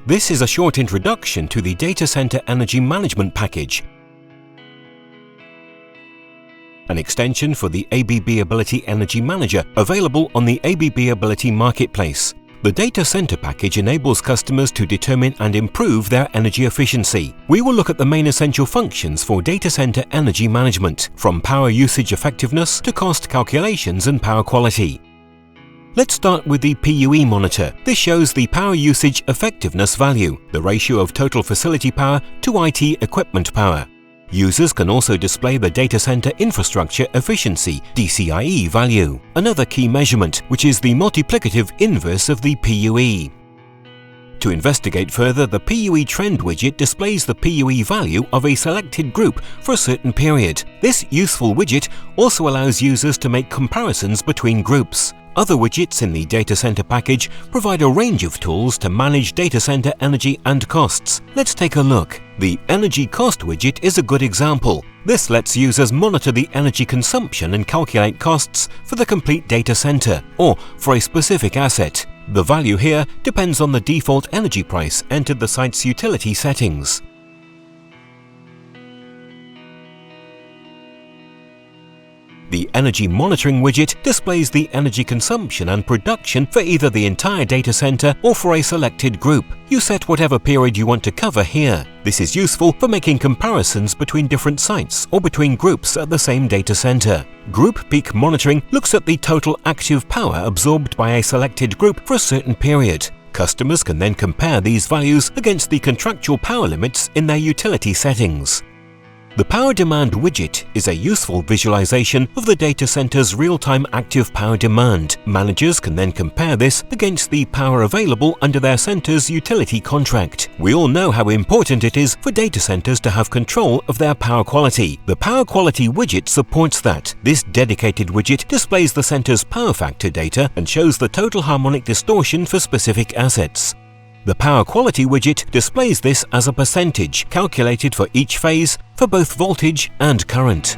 This is a short introduction to the Data Center Energy Management Package, an extension for the ABB Ability Energy Manager available on the ABB Ability Marketplace. The Data Center package enables customers to determine and improve their energy efficiency. We will look at the main essential functions for data center energy management, from power usage effectiveness to cost calculations and power quality. Let's start with the PUE monitor. This shows the power usage effectiveness value, the ratio of total facility power to IT equipment power. Users can also display the data center infrastructure efficiency (DCIE) value, another key measurement, which is the multiplicative inverse of the PUE. To investigate further, the PUE trend widget displays the PUE value of a selected group for a certain period. This useful widget also allows users to make comparisons between groups. Other widgets in the data center package provide a range of tools to manage data center energy and costs. Let's take a look. The Energy Cost widget is a good example. This lets users monitor the energy consumption and calculate costs for the complete data center or for a specific asset. The value here depends on the default energy price entered the site's utility settings. The Energy Monitoring widget displays the energy consumption and production for either the entire data center or for a selected group. You set whatever period you want to cover here. This is useful for making comparisons between different sites or between groups at the same data center. Group Peak Monitoring looks at the total active power absorbed by a selected group for a certain period. Customers can then compare these values against the contractual power limits in their utility settings. The Power Demand widget is a useful visualization of the data center's real-time active power demand. Managers can then compare this against the power available under their center's utility contract. We all know how important it is for data centers to have control of their power quality. The Power Quality widget supports that. This dedicated widget displays the center's power factor data and shows the total harmonic distortion for specific assets. The Power Quality widget displays this as a percentage calculated for each phase for both voltage and current.